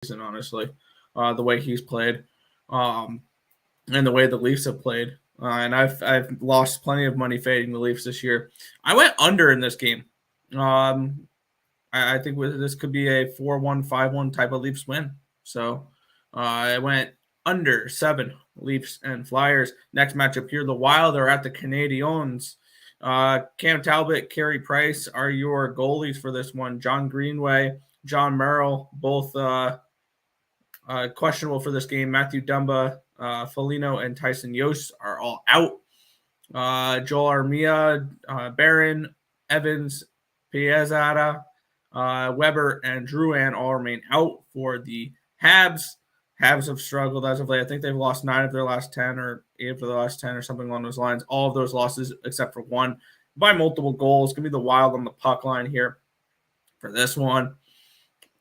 season, honestly, the way he's played, and the way the Leafs have played. And I've lost plenty of money fading the Leafs this year. I went under in this game. I think this could be a 4-1, 5-1 type of Leafs win. So I went under 7 Leafs and Flyers. Next matchup here, the Wild are at the Canadiens. Cam Talbot, Carey Price are your goalies for this one. John Greenway, John Merrill, both questionable for this game. Matthew Dumba, Foligno, and Tyson Yost are all out. Joel Armia, Barron, Evans, Piazzetta, Weber, and Drouin all remain out for the Habs. Habs have struggled as of late. I think they've lost 9 of their last 10 or 8 of their last 10 or something along those lines. All of those losses except for one by multiple goals. It's going to be the Wild on the puck line here for this one.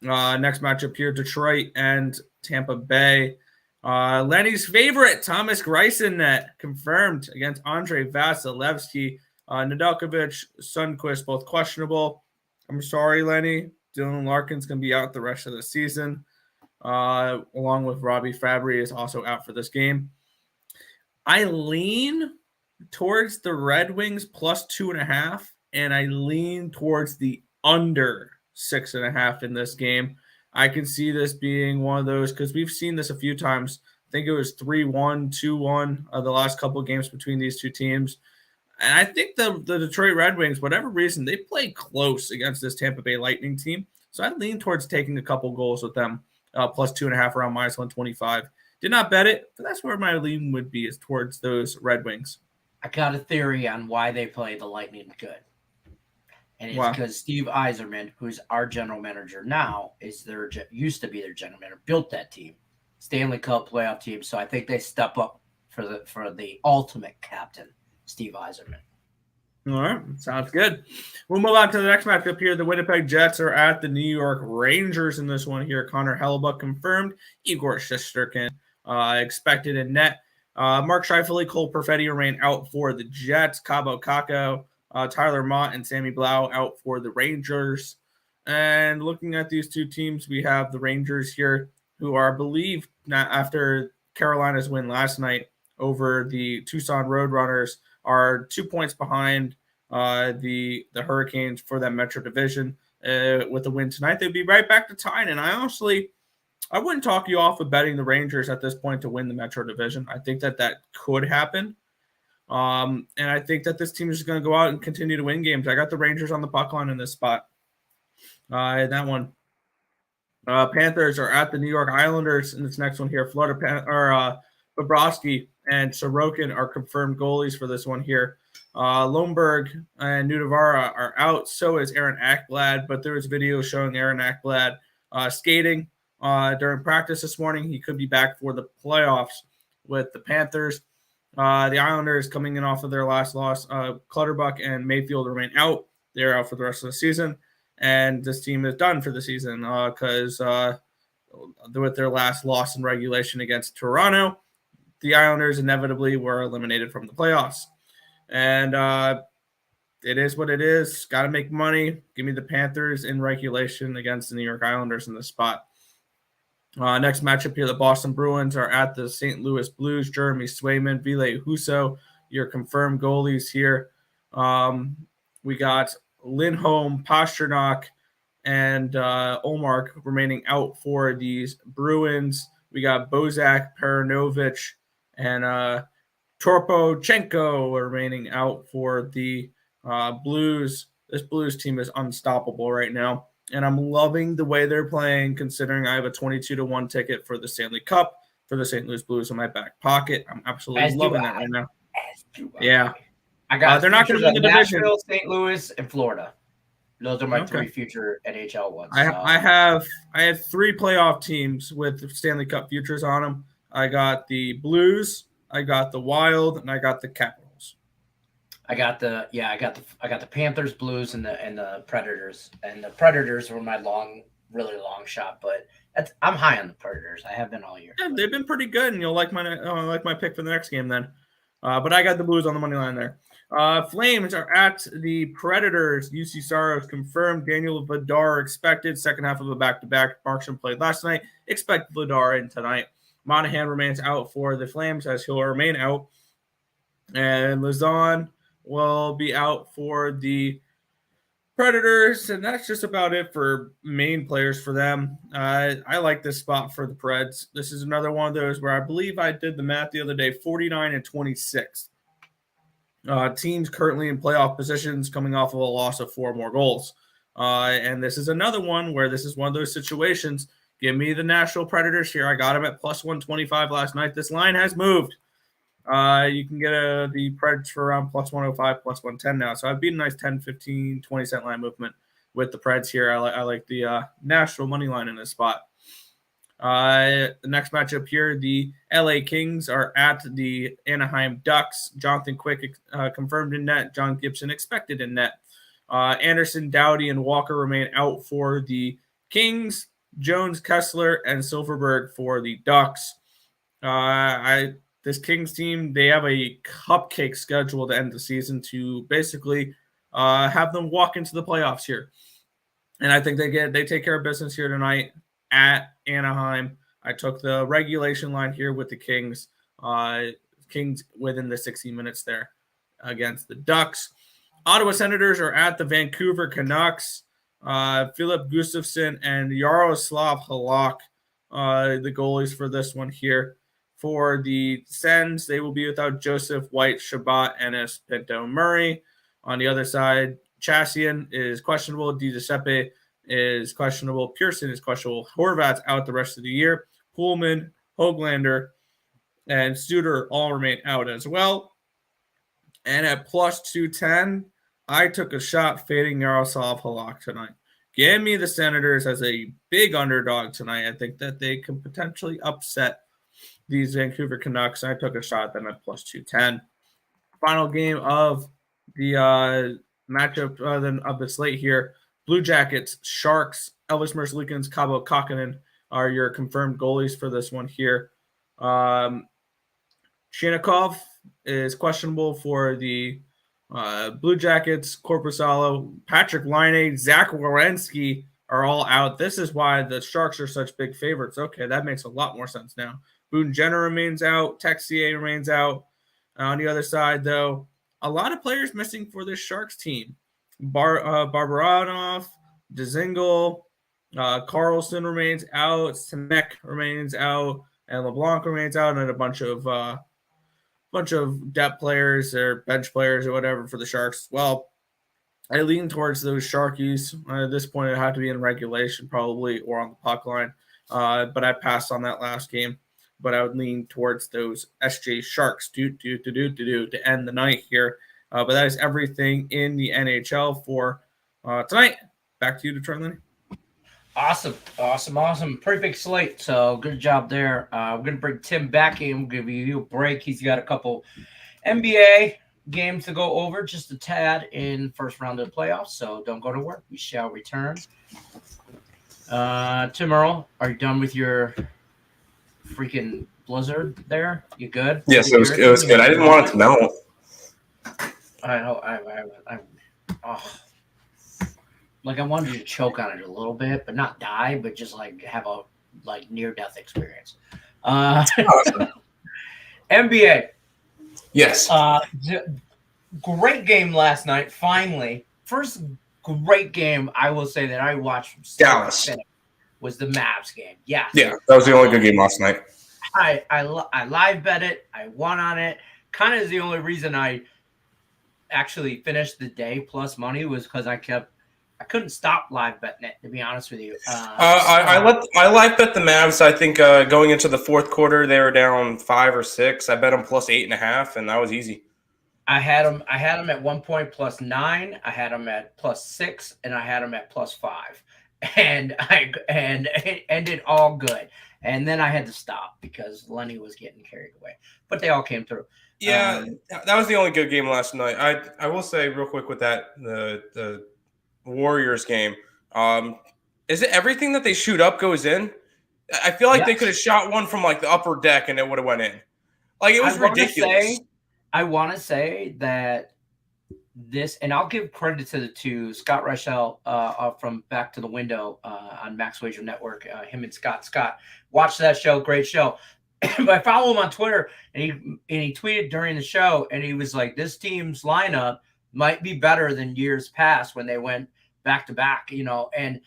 Next matchup here, Detroit and Tampa Bay. Lenny's favorite, Thomas Greiss net, confirmed against Andrei Vasilevsky. Nedeljkovic, Sundqvist, both questionable. I'm sorry, Lenny. Dylan Larkin's going to be out the rest of the season. Along with Robbie Fabry is also out for this game. I lean towards the Red Wings plus 2.5, and I lean towards the under 6.5 in this game. I can see this being one of those because we've seen this a few times. I think it was 3-1, 2-1 the last couple of games between these two teams. And I think the Detroit Red Wings, whatever reason, they played close against this Tampa Bay Lightning team. So I lean towards taking a couple goals with them. Plus 2.5 around minus 125. Did not bet it, but that's where my lean would be, is towards those Red Wings. I got a theory on why they play the Lightning good. And it's because Steve Yzerman, who's our general manager now, used to be their general manager, built that team, Stanley Cup playoff team. So I think they step up for the ultimate captain, Steve Yzerman. All right, sounds good. We'll move on to the next matchup here. The Winnipeg Jets are at the New York Rangers in this one here. Connor Hellebuyck confirmed. Igor Shesterkin expected in net. Mark Scheifele, Cole Perfetti remain out for the Jets. Cabo Caco, Tyler Mott, and Sammy Blau out for the Rangers. And looking at these two teams, we have the Rangers here, who are believed after Carolina's win last night over the Tucson Roadrunners, are 2 points behind the Hurricanes for that Metro Division. With the win tonight, they'd be right back to tying. And I wouldn't talk you off of betting the Rangers at this point to win the Metro Division. I think that could happen. And I think that this team is going to go out and continue to win games. I got the Rangers on the puck line in this spot. That one. Panthers are at the New York Islanders in this next one here. Bobrovsky and Sorokin are confirmed goalies for this one here. Lomberg and Nudavara are out. So is Aaron Ekblad, but there was video showing Aaron Ekblad skating during practice this morning. He could be back for the playoffs with the Panthers. The Islanders coming in off of their last loss. Clutterbuck and Mayfield remain out. They're out for the rest of the season. And this team is done for the season because with their last loss in regulation against Toronto, the Islanders inevitably were eliminated from the playoffs. And it is what it is. Got to make money. Give me the Panthers in regulation against the New York Islanders in this spot. Next matchup here, the Boston Bruins are at the St. Louis Blues. Jeremy Swayman, Ville Husso, your confirmed goalies here. We got Lindholm, Pasternak, and Olmark remaining out for these Bruins. We got Bozak, Paranovich, and Torpochenko remaining out for the Blues. This Blues team is unstoppable right now, and I'm loving the way they're playing, considering I have a 22-1 ticket for the Stanley Cup for the St. Louis Blues in my back pocket. I'm absolutely loving that right now. Yeah. I got they're not going to win the division. Nashville, St. Louis, and Florida. Those are my 3 future NHL ones. I have 3 playoff teams with Stanley Cup futures on them. I got the Blues, I got the Wild, and I got the Capitals. I got the Panthers, Blues, and the Predators. And the Predators were my really long shot, but I'm high on the Predators. I have been all year. Yeah, they've been pretty good, and you'll like my pick for the next game then. But I got the Blues on the money line there. Flames are at the Predators. UC Saros confirmed. Daniel Vladar expected. Second half of a back-to-back. Markstrom played last night. Expect Vladar in tonight. Monahan remains out for the Flames, as he'll remain out. And Lazon will be out for the Predators, and that's just about it for main players for them. I like this spot for the Preds. This is another one of those where I believe I did the math the other day, 49 and 26. Teams currently in playoff positions coming off of a loss of 4 more goals. And this is another one where this is one of those situations. Give me the Nashville Predators here. I got them at plus 125 last night. This line has moved. You can get the Preds for around plus 105, plus 110 now. So I've been a nice 10, 15, 20 cent line movement with the Preds here. I like the Nashville money line in this spot. The next matchup here, the LA Kings are at the Anaheim Ducks. Jonathan Quick confirmed in net. John Gibson expected in net. Anderson, Doughty, and Walker remain out for the Kings. Jones, Kessler, and Silverberg for the Ducks. This Kings team, they have a cupcake schedule to end the season to basically have them walk into the playoffs here. And I think they take care of business here tonight at Anaheim. I took the regulation line here with the Kings. Kings within the 60 minutes there against the Ducks. Ottawa Senators are at the Vancouver Canucks. Philip Gustafsson and Yaroslav Halak, the goalies for this one here. For the Sens, they will be without Joseph, White, Shabbat, Ennis, Pinto, Murray. On the other side, Chassian is questionable. DiGiuseppe is questionable. Pearson is questionable. Horvat's out the rest of the year. Pullman, Hoglander, and Studer all remain out as well. And at plus 210, I took a shot fading Yaroslav Halak tonight. Give me the Senators as a big underdog tonight. I think that they can potentially upset these Vancouver Canucks. I took a shot at them at plus 210. Final game of the matchup of the slate here. Blue Jackets, Sharks, Elvis Merzlikins, Cabo Kakkonen are your confirmed goalies for this one here. Shinnikov is questionable for the Blue Jackets. Korpisalo, Patrick Laine, Zach Werenski are all out. This is why the Sharks are such big favorites. Okay, that makes a lot more sense now. Boone Jenner remains out. Texier remains out. On the other side, though, a lot of players missing for this Sharks team. Barbaranov, Dzingel, Carlson remains out. Simek remains out. And LeBlanc remains out. And a bunch of depth players or bench players or whatever for the Sharks. Well, I lean towards those Sharkies. At this point, it had to be in regulation probably or on the puck line. But I passed on that last game. But I would lean towards those SJ Sharks to end the night here. But that is everything in the NHL for tonight. Back to you, Detroit Lenny. Awesome. Pretty big slate. So good job there. We're going to bring Tim back in. We'll give you a break. He's got a couple NBA games to go over, just a tad in first round of the playoffs. So don't go to work. We shall return. Tim Earl, are you done with your freaking blizzard there? You good? Yes, it was good. I didn't want it to melt. I wanted you to choke on it a little bit, but not die, but just like have a near-death experience. Awesome. NBA. Yes. Great game last night. Finally, first great game I will say that I watched from Dallas was the Mavs game. Yeah, that was the only good game last night. I live bet it. I won on it. Kind of is the only reason I actually finished the day plus money was because I couldn't stop live betting it, to be honest with you. I live bet the Mavs. I think going into the fourth quarter they were down 5 or 6. I bet them plus 8.5, and that was easy. I had them at one point plus 9. I had them at plus 6, and I had them at plus 5. And it ended all good. And then I had to stop because Lenny was getting carried away. But they all came through. Yeah, that was the only good game last night. I will say real quick with that the Warriors game. Is it everything that they shoot up goes in? I feel like they could have shot one from like the upper deck and it would have went in. Like it was ridiculous. I want to say that this, and I'll give credit to Scott Reichel from Back to the Window on Max Wager Network. Him and Scott watch that show, great show. But I follow him on Twitter, and he tweeted during the show, and he was like, "This team's lineup might be better than years past when they went back to back, and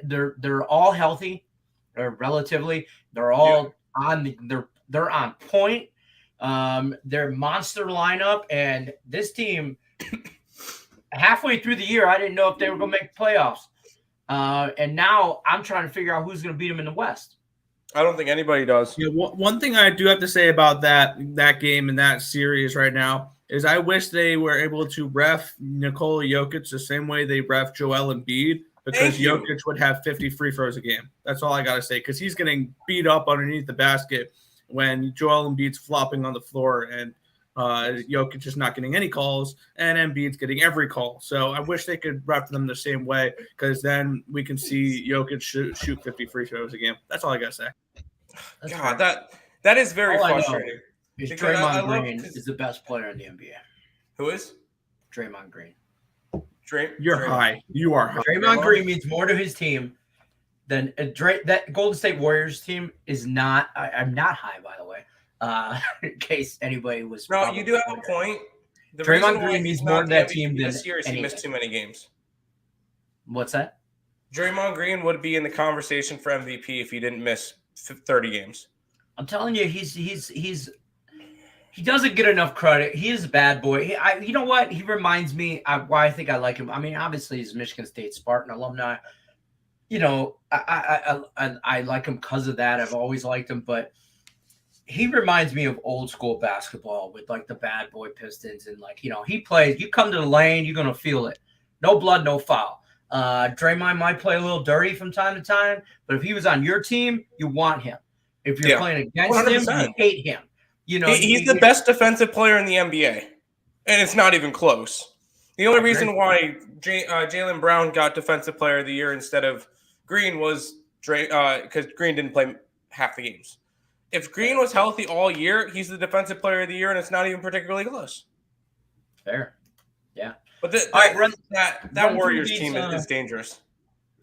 they're all healthy, or relatively. They're all they're on point. They're monster lineup, and this team." Halfway through the year, I didn't know if they were going to make playoffs. And now I'm trying to figure out who's going to beat them in the West. I don't think anybody does. Yeah, one thing I do have to say about that game and that series right now is I wish they were able to ref Nikola Jokic the same way they ref Joel Embiid, because Jokic would have 50 free throws a game. That's all I got to say, because he's getting beat up underneath the basket when Joel Embiid's flopping on the floor and Jokic is not getting any calls, and Embiid's getting every call. So I wish they could ref them the same way, because then we can see Jokic shoot 50 free throws a game. That's all I gotta say. God, that is very frustrating. Draymond Green is the best player in the NBA. Who is? Draymond Green. You're high. You are high. Draymond Green means more to his team than that Golden State Warriors team is not. I'm not high, by the way. In case anybody was. No, you do have a point. Draymond Green means more to that team than this year. He missed too many games. What's that? Draymond Green would be in the conversation for MVP if he didn't miss 30 games. I'm telling you, he doesn't get enough credit. He is a bad boy. You know what? He reminds me why I think I like him. I mean, obviously he's Michigan State Spartan alumni. I like him because of that. I've always liked him, but he reminds me of old school basketball with like the bad boy Pistons, and he plays. You come to the lane, you're gonna feel it. No blood, no foul. Draymond might play a little dirty from time to time, but if he was on your team, you want him. If you're playing against 100%. Him, you hate him. He's the best defensive player in the NBA, and it's not even close. The only reason why Jaylen Brown got Defensive Player of the Year instead of Green was because Green didn't play half the games. If Green was healthy all year, he's the Defensive Player of the Year, and it's not even particularly close. Fair. Yeah. But that Warriors team is dangerous.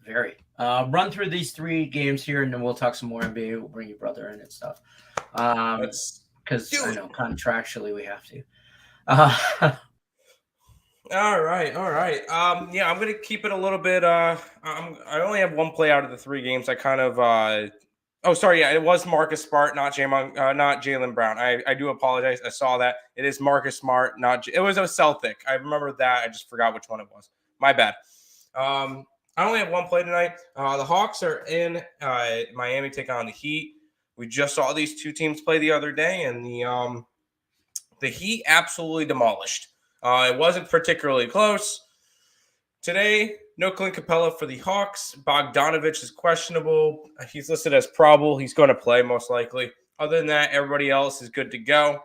Very. Run through these 3 games here, and then we'll talk some more NBA. We'll bring your brother in and stuff. Because I know contractually we have to. All right. I'm going to keep it a little bit. I only have 1 play out of the 3 games. I kind of it was Marcus Smart, not Jaylen Brown. I do apologize. I saw that. It is Marcus Smart, it was a Celtic. I remember that. I just forgot which one it was. My bad. I only have 1 play tonight. The Hawks are in Miami taking on the Heat. We just saw these 2 teams play the other day, and the Heat absolutely demolished. It wasn't particularly close. Today, no Clint Capella for the Hawks. Bogdanovich is questionable. He's listed as probable. He's going to play most likely. Other than that, everybody else is good to go.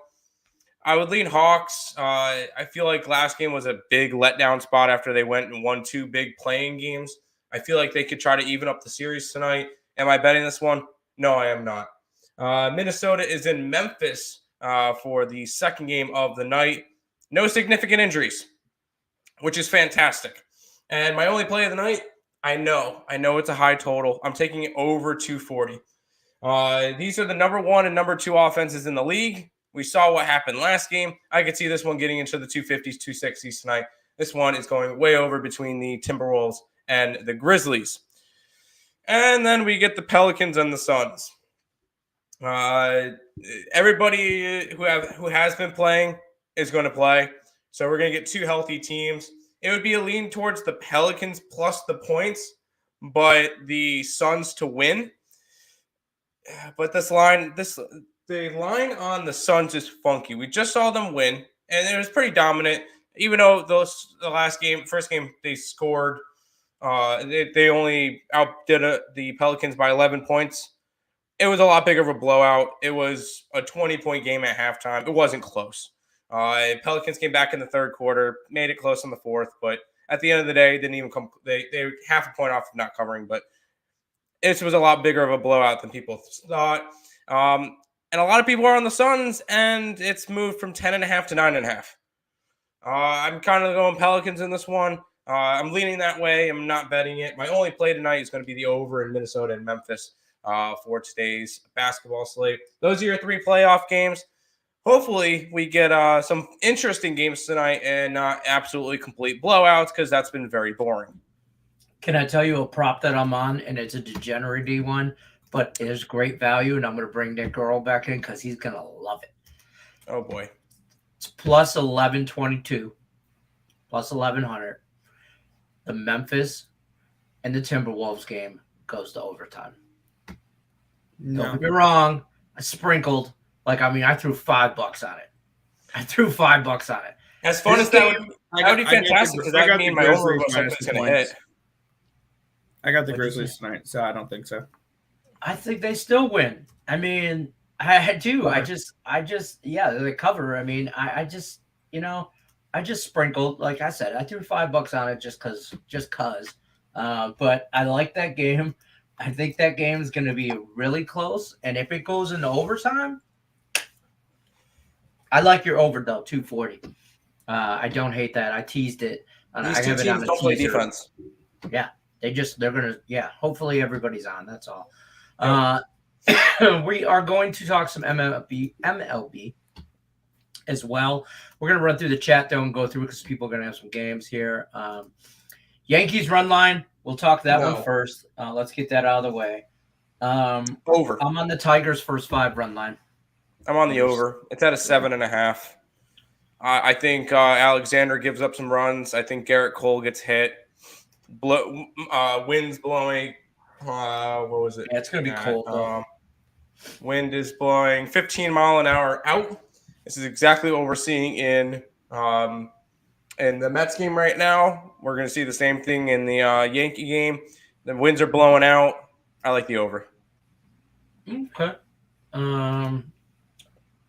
I would lean Hawks. I feel like last game was a big letdown spot after they went and won 2 big playing games. I feel like they could try to even up the series tonight. Am I betting this one? No, I am not. Minnesota is in Memphis for the second game of the night. No significant injuries, which is fantastic. And my only play of the night, I know it's a high total. I'm taking it over 240. These are the number 1 and number 2 offenses in the league. We saw what happened last game. I could see this one getting into the 250s, 260s tonight. This one is going way over between the Timberwolves and the Grizzlies. And then we get the Pelicans and the Suns. Everybody who has been playing is going to play. So we're going to get 2 healthy teams. It would be a lean towards the Pelicans plus the points, but the Suns to win. But the line on the Suns is funky. We just saw them win, and it was pretty dominant. Even though first game, they scored. They only outdid the Pelicans by 11 points. It was a lot bigger of a blowout. It was a 20-point game at halftime. It wasn't close. Pelicans came back in the 3rd quarter, made it close in the 4th, but at the end of the day, didn't even come. They were half a point off of not covering, but it was a lot bigger of a blowout than people thought. And a lot of people are on the Suns, and it's moved from 10.5 to 9.5. I'm kind of going Pelicans in this one. I'm leaning that way. I'm not betting it. My only play tonight is going to be the over in Minnesota and Memphis for today's basketball slate. Those are your 3 playoff games. Hopefully, we get some interesting games tonight and not absolutely complete blowouts because that's been very boring. Can I tell you a prop that I'm on? And it's a degenerate one, but it is great value. And I'm going to bring Nick Earl back in because he's going to love it. Oh, boy. It's plus 1122, plus 1100. The Memphis and the Timberwolves game goes to overtime. No. Don't get me wrong. I sprinkled. I threw $5 on it. As fun as that would be fantastic because that would mean my over was going to hit. I got the Grizzlies tonight, so I don't think so. I think they still win. I mean, I do. Cover. They cover. I mean, I just sprinkled. Like I said, I threw $5 on it just cause. But I like that game. I think that game is going to be really close. And if it goes into overtime, I like your over though, 240. I don't hate that. I teased it. These two teams don't play defense. Yeah, they're gonna. Yeah, hopefully everybody's on. That's all. We are going to talk some MLB as well. We're gonna run through the chat though and go through because people are gonna have some games here. Yankees run line. We'll talk that one first. Let's get that out of the way. Over. I'm on the Tigers' first 5 run line. I'm on the over. It's at a 7.5. I think Alexander gives up some runs. I think Garrett Cole gets hit. Wind's blowing. What was it? Yeah, it's going to be cold. Wind is blowing 15 mile an hour out. This is exactly what we're seeing in the Mets game right now. We're going to see the same thing in the Yankee game. The winds are blowing out. I like the over. Okay.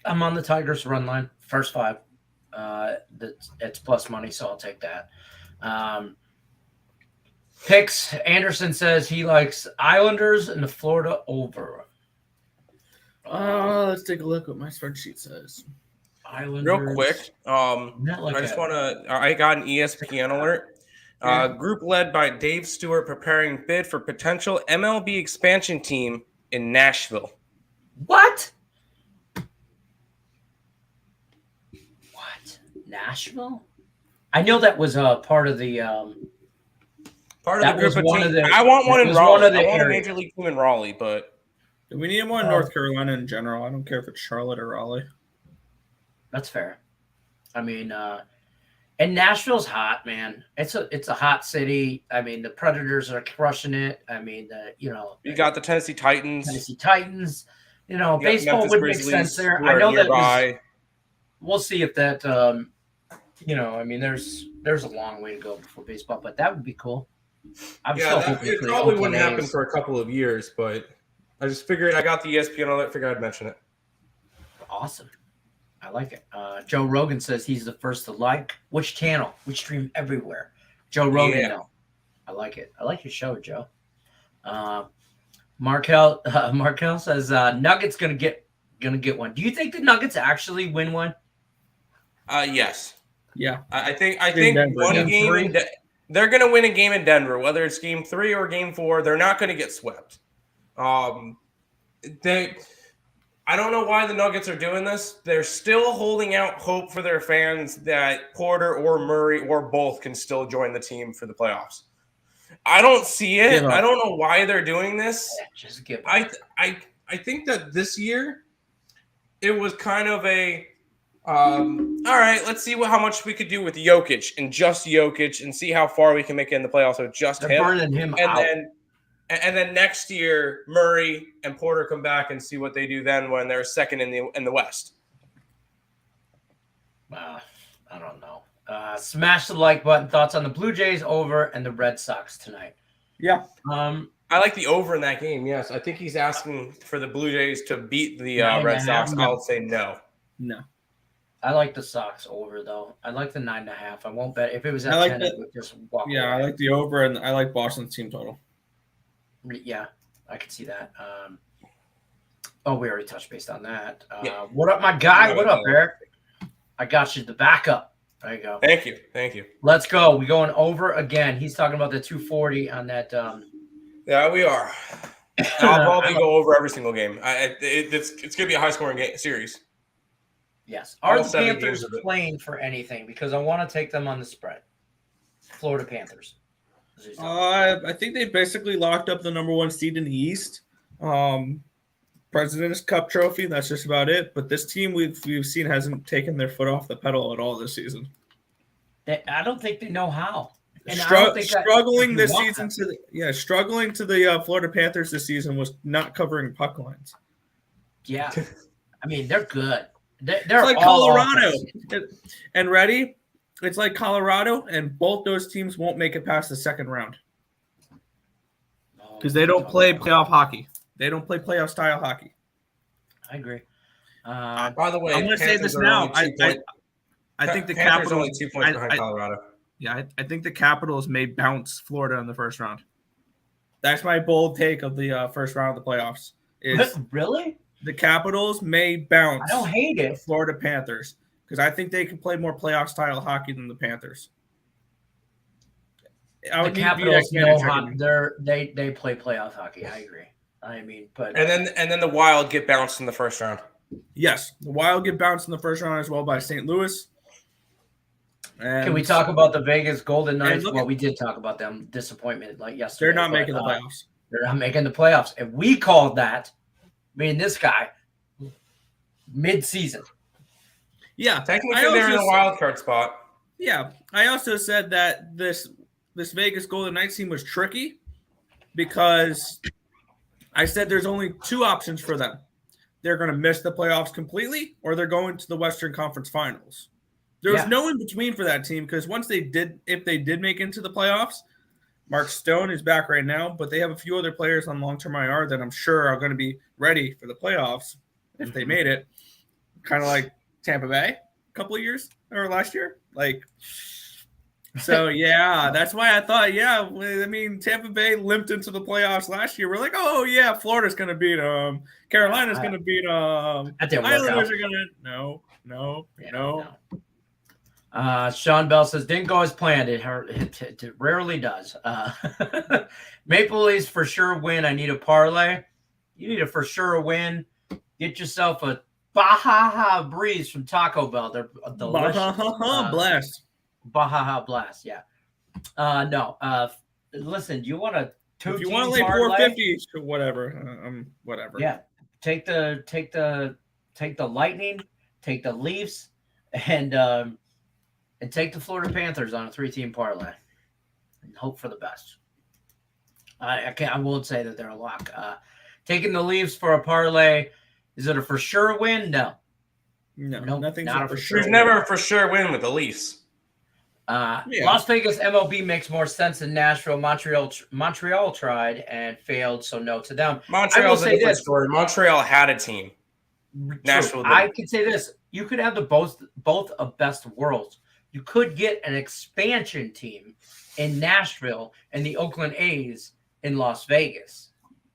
I'm on the Tigers run line, first 5. It's plus money, so I'll take that. Picks, Anderson says he likes Islanders and the Florida over. Let's take a look what my spreadsheet says. Islanders. Real quick, I got an ESPN alert. Group led by Dave Stewart preparing bid for potential MLB expansion team in Nashville. What? Nashville? I know that was part of the group of teams. I want one in Raleigh. I want a major league team in Raleigh, but we need one in North Carolina in general. I don't care if it's Charlotte or Raleigh. That's fair. I mean, and Nashville's hot, man. It's a hot city. I mean, the Predators are crushing it. I mean, you got the Tennessee Titans. Baseball would make sense there. I know that. We'll see if that. There's a long way to go before baseball, but that would be cool. It probably wouldn't happen for a couple of years, but I just figured I got the ESPN alert. Figured I'd mention it. Awesome. I like it. Joe Rogan says he's the first to like. Which channel? We stream everywhere. Joe Rogan. No. I like it. I like your show, Joe. Markel says Nuggets gonna get one. Do you think the Nuggets actually win one? Yes. Yeah. I think one game they're going to win a game in Denver, whether it's game 3 or game 4. They're not going to get swept. I don't know why the Nuggets are doing this. They're still holding out hope for their fans that Porter or Murray or both can still join the team for the playoffs. I don't see it. I don't know why they're doing this. Just give up. I think that this year it was kind of a all right, let's see how much we could do with Jokic and just Jokic and see how far we can make it in the playoffs with just him. Burning him out. And then next year, Murray and Porter come back and see what they do then when they're second in the West. I don't know. Smash the like button. Thoughts on the Blue Jays over and the Red Sox tonight? Yeah. I like the over in that game. Yes, I think he's asking for the Blue Jays to beat the Red Sox. I'll say no. No. I like the Sox over though. I like the 9.5. I won't bet if it was at 10. I would just walk away. I like the over and I like Boston's team total. Yeah, I could see that. We already touched base on that. What up, my guy? What up, Eric? I got you the backup. There you go. Thank you. Let's go. We going over again. He's talking about the 240 on that. Yeah, we are. I'll probably go over every single game. It's going to be a high-scoring series. Yes. Are the Panthers playing for anything? Because I want to take them on the spread. Florida Panthers. I think they basically locked up the number 1 seed in the East. President's Cup trophy. That's just about it. But this team we've seen hasn't taken their foot off the pedal at all this season. I don't think they know how. And struggling this season struggling to the Florida Panthers this season was not covering puck lines. Yeah, I mean they're good. They're like Colorado. And ready? It's like Colorado, and both those teams won't make it past the second round because they don't play playoff hockey. They don't play playoff style hockey. I agree. By the way, I'm going to say this now. I think the Capitals only 2 points behind Colorado. Yeah, I think the Capitals may bounce Florida in the first round. That's my bold take of the first round of the playoffs. Really? The Capitals may bounce. I don't hate it. The Florida Panthers because I think they can play more playoff style hockey than the Panthers. The Capitals know hockey. They play playoff hockey. I agree. I mean, but and then the Wild get bounced in the first round. Yes, the Wild get bounced in the first round as well by St. Louis. And can we talk about the Vegas Golden Knights? Well, we did talk about them. Disappointment like yesterday. They're not making the playoffs. They're not making the playoffs. And we called that, this guy, mid-season. Yeah. Technically, they're in the wild card spot. Yeah. I also said that this Vegas Golden Knights team was tricky because I said there's only 2 options for them. They're going to miss the playoffs completely or they're going to the Western Conference Finals. There was no in between for that team because if they did make into the playoffs, Mark Stone is back right now, but they have a few other players on long-term IR that I'm sure are going to be ready for the playoffs if they made it. Kind of like Tampa Bay a couple of years or last year. So, yeah, that's why I thought, Tampa Bay limped into the playoffs last year. We're like, oh, yeah, Florida's going to beat them. Carolina's going to beat them. Islanders are going to – no. Sean Bell says, didn't go as planned. It rarely does. Maple Leafs for sure win. I need a parlay. You need a for sure win. Get yourself a Baja Breeze from Taco Bell. They're delicious. Blast. Baja Blast, yeah. No. Listen, do you want to if you want to lay 450 or whatever, whatever. Yeah. Take the Lightning, take the Leafs, and take the Florida Panthers on a 3-team parlay and hope for the best. I won't say that they're a lock. Taking the Leafs for a parlay, is it a for sure win? No, nothing's not a for sure. There's never a for sure win with the Leafs. Las Vegas MLB makes more sense than Nashville. Montreal tried and failed, so no to them. Montreal's a different story. Montreal had a team. Nashville didn't. I could say this: you could have the both of best worlds. You could get an expansion team in Nashville and the Oakland A's in Las Vegas.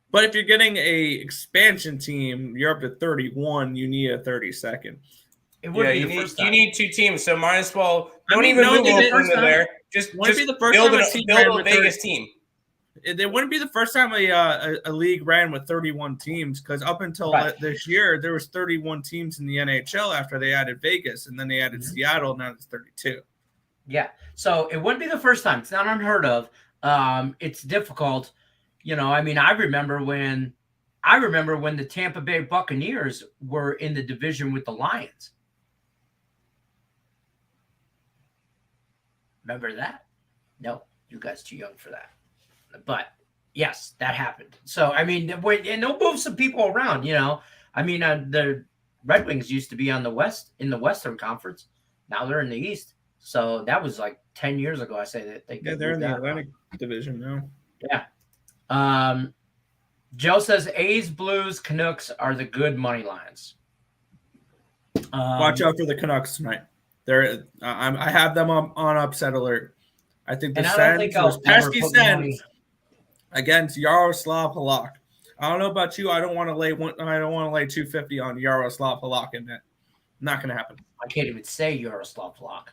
But if you're getting a expansion team, you're up to 31. You need a 32nd. You need 2 teams, so might as well don't even move over there. Just be the first build time a Vegas team. It wouldn't be the first time a league ran with 31 teams because up until this year, there was 31 teams in the NHL after they added Vegas, and then they added Seattle, now it's 32. Yeah, so it wouldn't be the first time. It's not unheard of. It's difficult. I remember when the Tampa Bay Buccaneers were in the division with the Lions. Remember that? No, you guys too young for that. But yes, that happened. So and they'll move some people around. The Red Wings used to be in the Western Conference. Now they're in the East. So that was like 10 years ago. I say that they're in the Atlantic Division now. Yeah. Joe says A's, Blues, Canucks are the good money lines. Watch out for the Canucks tonight. I have them on upset alert. I think the Sens, those pesky Sens against Yaroslav Halak. I don't know about you. I don't want to lay 250 on Yaroslav Halak in that. Not going to happen. I can't even say Yaroslav Halak.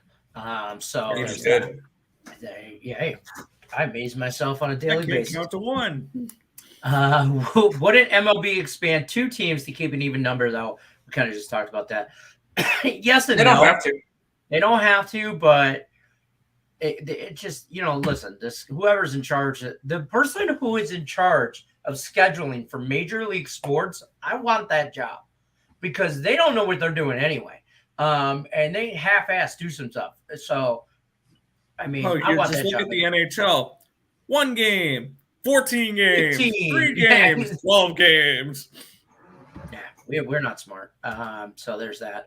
So Interesting. hey, I amaze myself on a daily basis. Count to one. Wouldn't MLB expand 2 teams to keep an even number, though? We kind of just talked about that. Yes and They no. don't have to. They don't have to, but it just, listen, whoever's in charge, the person who is in charge of scheduling for Major League Sports, I want that job because they don't know what they're doing anyway. And they half-ass do some stuff. So, I mean, I want that look job. at the NHL. 1 game, 14 games, 15. 3 games, 12 games. Yeah, we're not smart. So there's that.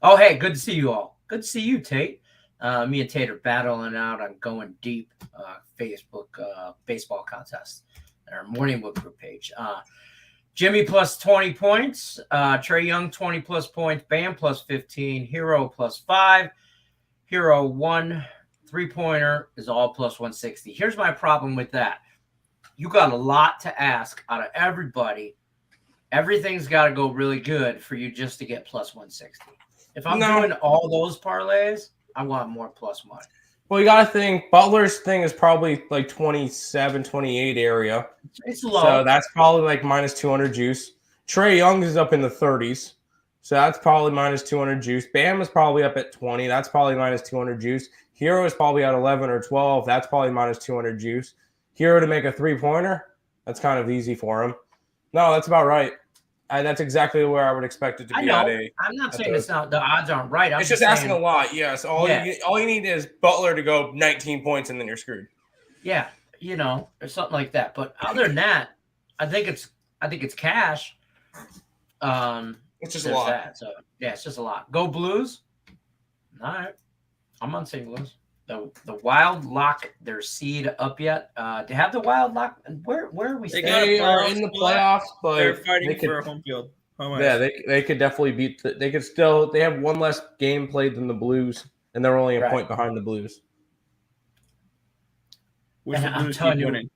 Oh, hey, good to see you all. Good to see you, Tate. Me and Tate are battling out on Going Deep Facebook baseball contest on our Morning Wood Group page. Jimmy plus 20 points. Trey Young 20 plus points. Bam plus 15. Hero plus 5. Hero 1 3-pointer is all plus 160. Here's my problem with that. You got a lot to ask out of everybody. Everything's got to go really good for you just to get plus 160. If I'm doing all those parlays, I want more plus money. Well, you got to think Butler's thing is probably like 27, 28 area. It's low. So that's probably like minus 200 juice. Trey Young is up in the 30s. So that's probably minus 200 juice. Bam is probably up at 20. That's probably minus 200 juice. Hero is probably at 11 or 12. That's probably minus 200 juice. Hero to make a 3-pointer. That's kind of easy for him. No, that's about right. That's exactly where I would expect it to be. I know. I'm not saying it's not. The odds aren't right. It's just asking a lot. Yes. All you need is Butler to go 19 points and then you're screwed. Yeah, or something like that. But other than that, I think it's cash. It's just a lot. That. So yeah, it's just a lot. Go Blues. All right, I'm on St. Louis. The Wild lock their seed up yet? They have the Wild lock. Where are we? They are in the playoffs, but they're fighting for a home field. Yeah, they could definitely beat. They have one less game played than the Blues, and they're only a point behind the Blues. I'm telling you,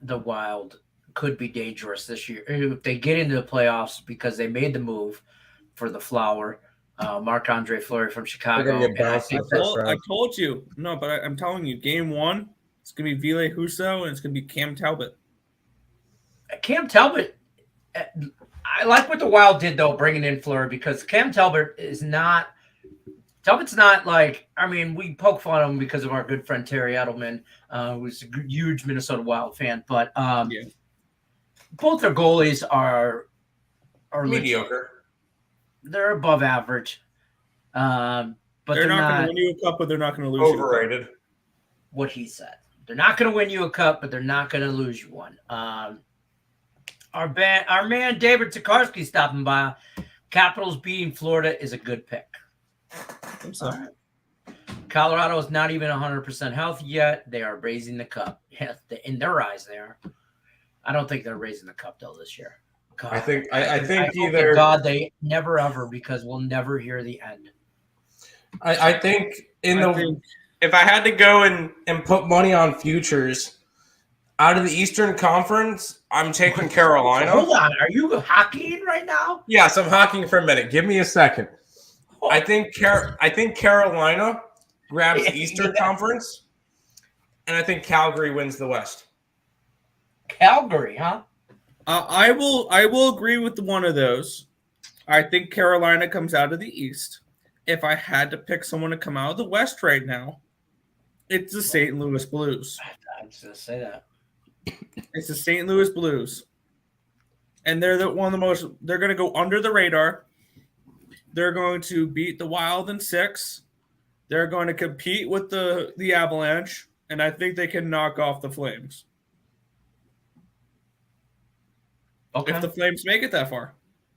the Wild could be dangerous this year if they get into the playoffs because they made the move for the Flower. Marc-Andre Fleury from Chicago. I told you. No, but I'm telling you, game 1, it's going to be Ville Husso and it's going to be Cam Talbot. Cam Talbot, I like what the Wild did, though, bringing in Fleury because Cam Talbot is not – Talbot's not like – I mean, we poke fun at him because of our good friend Terry Edelman, who's a huge Minnesota Wild fan. But both their goalies are mediocre. They're above average. But they're not going to win you a cup, but they're not going to lose overrated. You what he said. They're not going to win you a cup, but they're not going to lose you one. Our man David Tokarski stopping by. Capitals beating Florida is a good pick. I'm sorry. Right. Colorado is not even 100% healthy yet. They are raising the cup. In their eyes, they are. I don't think they're raising the cup, though, this year. God, I think either God they never ever because we'll never hear the end. I think if I had to go and put money on futures out of the Eastern Conference, I'm taking Carolina. Hold on, are you hockeying right now? Yes, I'm hockeying for a minute. Give me a second. I think Carolina grabs the Eastern Conference, and I think Calgary wins the West. Calgary, huh? I will agree with one of those. I think Carolina comes out of the East. If I had to pick someone to come out of the West right now, it's the St. Louis Blues. I was going to say that. It's the St. Louis Blues. And they're they're going to go under the radar. They're going to beat the Wild in 6. They're going to compete with the Avalanche. And I think they can knock off the Flames. Okay. If the Flames make it that far.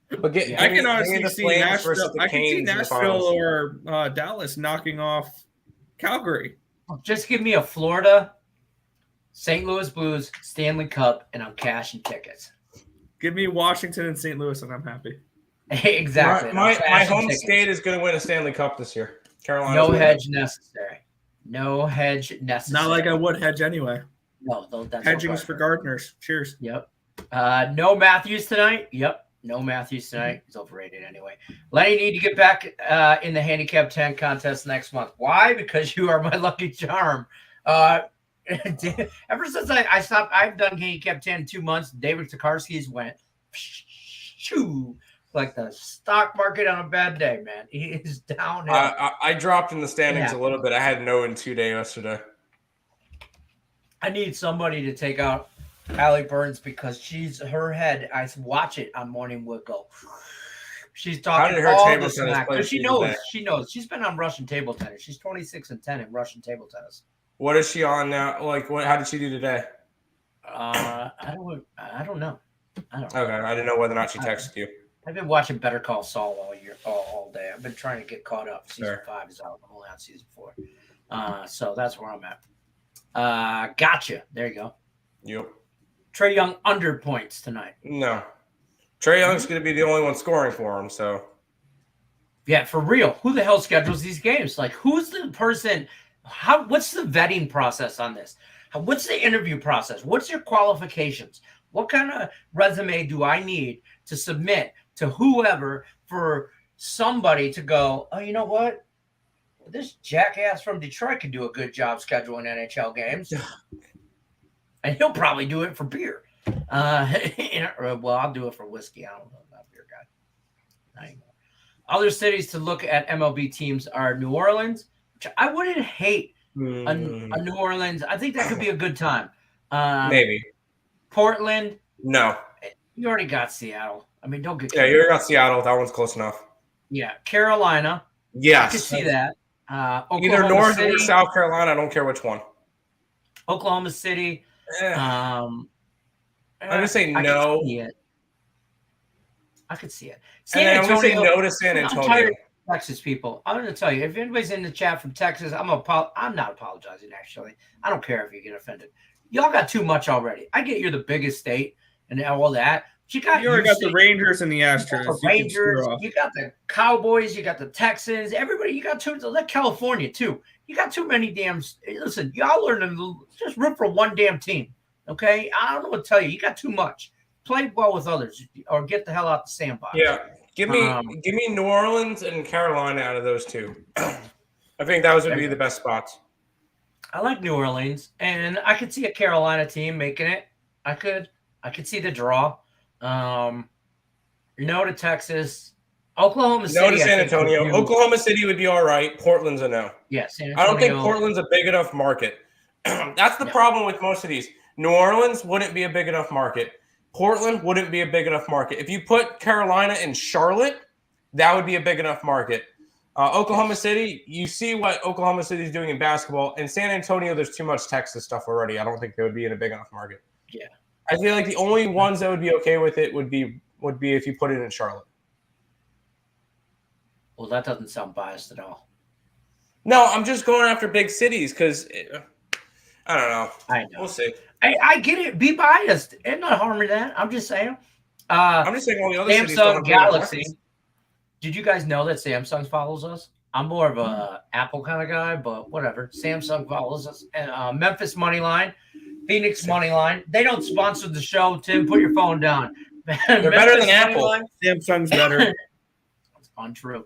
But I can honestly see Nashville. I can see Nashville or Dallas knocking off Calgary. Just give me a Florida, St. Louis Blues, Stanley Cup, and I'm cashing tickets. Give me Washington and St. Louis, and I'm happy. Exactly. My home state is going to win a Stanley Cup this year. Carolina. No hedge necessary. No hedge necessary. Not like I would hedge anyway. No, that's hedging is for gardeners. Cheers. Yep. No Matthews tonight. Yep. No Matthews tonight. He's overrated anyway. Lenny, need to get back in the handicap 10 contest next month. Why? Because you are my lucky charm. Ever since I stopped, I've done handicap 10 2 months. David Tokarski's went shoo, like the stock market on a bad day, man. He is down. I dropped in the standings a little bit. I had no in 2 day yesterday. I need somebody to take out Allie Burns because her head. I watch it on Morning Wood go. She's talking all the smack. She knows. She's been on Russian table tennis. She's 26-10 in Russian table tennis. What is she on now? Like, what? How did she do today? I don't know. Okay, I didn't know whether or not she texted you. I've been watching Better Call Saul all day. I've been trying to get caught up. Season 5 is out. I'm only on season 4. So that's where I'm at. Gotcha. There you go. Yep. Trae Young under points tonight. No. Trae Young's going to be the only one scoring for him, so. Yeah, for real. Who the hell schedules these games? Like, who's the person? What's the vetting process on this? What's the interview process? What's your qualifications? What kind of resume do I need to submit to whoever for somebody to go, oh, you know what? This jackass from Detroit could do a good job scheduling NHL games. And he'll probably do it for beer. Well, I'll do it for whiskey. I don't know. I'm not a beer guy. Not anymore. Other cities to look at MLB teams are New Orleans, which I wouldn't hate a New Orleans. I think that could be a good time. Maybe. Portland. No. You already got Seattle. I mean, don't get. Yeah, you already got Seattle. That one's close enough. Yeah. Carolina. Yes. I could see that. Either North City, or South Carolina. I don't care which one. Oklahoma City. I'm going to say no. I could see it. I'm going to say no to San Antonio. I'm tired of Texas people. I'm going to tell you, if anybody's in the chat from Texas, I'm not apologizing, actually. I don't care if you get offended. Y'all got too much already. I get you're the biggest state and all that. You already got the Rangers and the Astros. You got the Cowboys. You got the Texans. Everybody. You got California, too. You got too many damn. Listen, y'all learn to just root for one damn team. Okay? I don't know what to tell you. You got too much. Play well with others or get the hell out the sandbox. Yeah. Give me New Orleans and Carolina out of those two. I think those would be the best spots. I like New Orleans, and I could see a Carolina team making it. I could see the draw. No to Texas. Oklahoma City. No to San Antonio. Oklahoma City would be all right. Portland's a no. Yeah, San Antonio. I don't think Portland's a big enough market. That's the problem with most of these. New Orleans wouldn't be a big enough market. Portland wouldn't be a big enough market. If you put Carolina and Charlotte, that would be a big enough market. Oklahoma City, you see what Oklahoma City is doing in basketball. In San Antonio, there's too much Texas stuff already. I don't think they would be in a big enough market. Yeah. I feel like the only ones that would be okay with it would be if you put it in Charlotte. Well, that doesn't sound biased at all. No, I'm just going after big cities because I don't know. I know. We'll see. I get it. Be biased. Ain't no harm in that. I'm just saying. I'm just saying all the other cities don't have Samsung Galaxy. Did you guys know that Samsung follows us? I'm more of a Apple kind of guy, but whatever. Samsung follows us. And Memphis Moneyline, Phoenix Moneyline. They don't sponsor the show, Tim. Put your phone down. They're better than Apple. Samsung's better. It's untrue.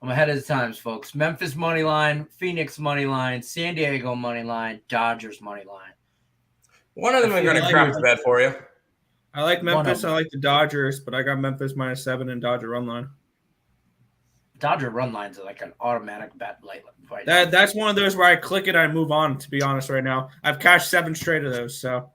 I'm ahead of the times, folks. Memphis Moneyline, Phoenix Moneyline, San Diego Moneyline, Dodgers Moneyline. One of them are going to crap the bed for you. I like Memphis. I like the Dodgers, but I got Memphis -7 and Dodger run line. Dodger run lines are like an automatic bet. That's one of those where I click it and I move on, to be honest, right now. I've cashed 7 straight of those, so.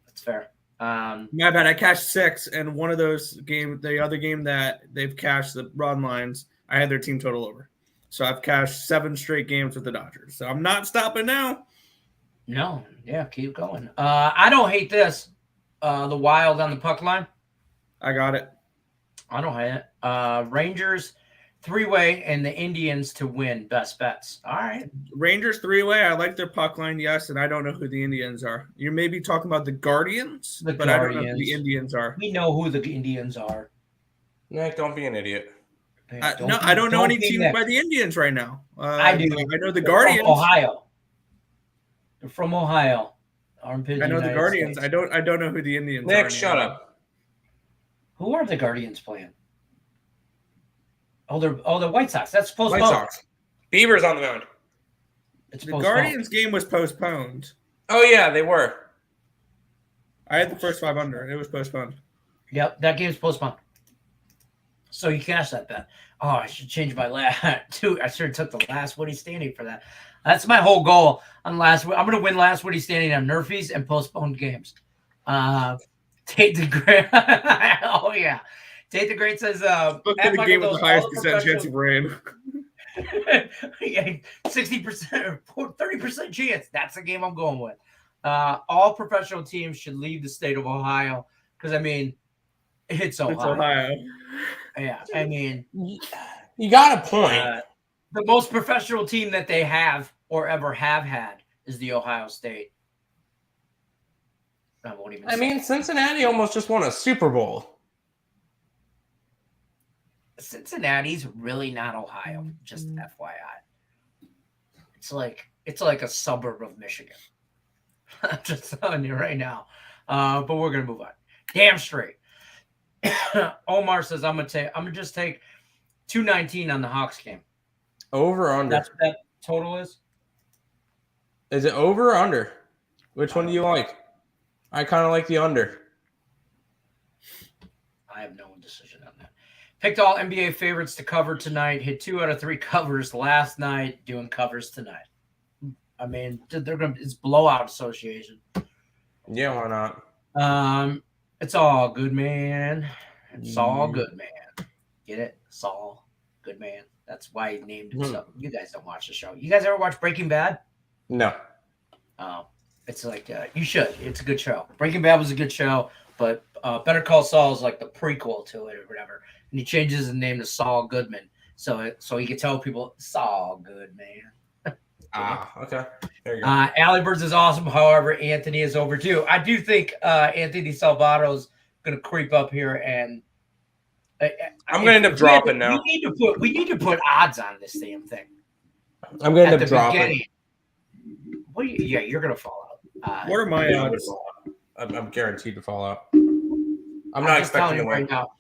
That's fair. My bad. I cashed 6, and one of those games, the other game that they've cashed the run lines, I had their team total over. So I've cashed 7 straight games with the Dodgers. So I'm not stopping now. No. Yeah, keep going. I don't hate this. The Wild on the puck line. I got it. I don't hate it. Rangers 3-way and the Indians to win. Best bets. All right. Rangers 3-way. I like their puck line, yes, and I don't know who the Indians are. You may be talking about the Guardians, but I don't know who the Indians are. We know who the Indians are. Nick, don't be an idiot. I don't know any teams by the Indians right now. I do. I know the Guardians. From Ohio. They're from Ohio. I know the Guardians. I don't know who the Indians are. Nick, shut up. Who are the Guardians playing? Oh, the White Sox. That's postponed. White Sox. Bieber's on the mound. It's The postponed. Guardians game was postponed. Oh, yeah, they were. I had the first 5 under. It was postponed. Yep, that game's postponed. So you cashed that bet. Oh, I should change my last two. I should have took the last Woody Standing for that. That's my whole goal on last. I'm going to win last Woody Standing on Nerfies and postponed games. Tate the Great. Oh yeah, Tate the Great says. Look at the game with the highest percent chance of rain. 60% or 30% chance. That's the game I'm going with. All professional teams should leave the state of Ohio because I mean, it's Ohio. It's Ohio. Yeah, I mean, you got a point. The most professional team that they have or ever have had is the Ohio State. I won't even. I mean, Cincinnati almost just won a Super Bowl. Cincinnati's really not Ohio. Just FYI, it's like a suburb of Michigan. I'm just telling you right now. But we're gonna move on. Damn straight. Omar says I'm gonna just take 219 on the Hawks game. Over or under? That's what that total is. Is it over or under? Which one do you like? I kind of like the under. I have no decision on that. Picked all NBA favorites to cover tonight. Hit 2 out of 3 covers last night. Doing covers tonight. I mean, it's blowout association. Yeah, why not? It's all good, man. It's all good, man. Get it? It's all good, man. That's why he named himself. You guys don't watch the show. You guys ever watch Breaking Bad? No. It's like you should. It's a good show. Breaking Bad was a good show, but Better Call Saul is like the prequel to it or whatever. And he changes his name to Saul Goodman, so he can tell people Saul Goodman. Okay. There you go. Allie Birds is awesome. However, Anthony is overdue. I do think Anthony Salvato's going to creep up here, and I'm going to end up dropping now. We need to put odds on this damn thing. I'm going to end up dropping. You're going to fall out. What are my odds? I'm guaranteed to fall out. I'm not expecting to win right now.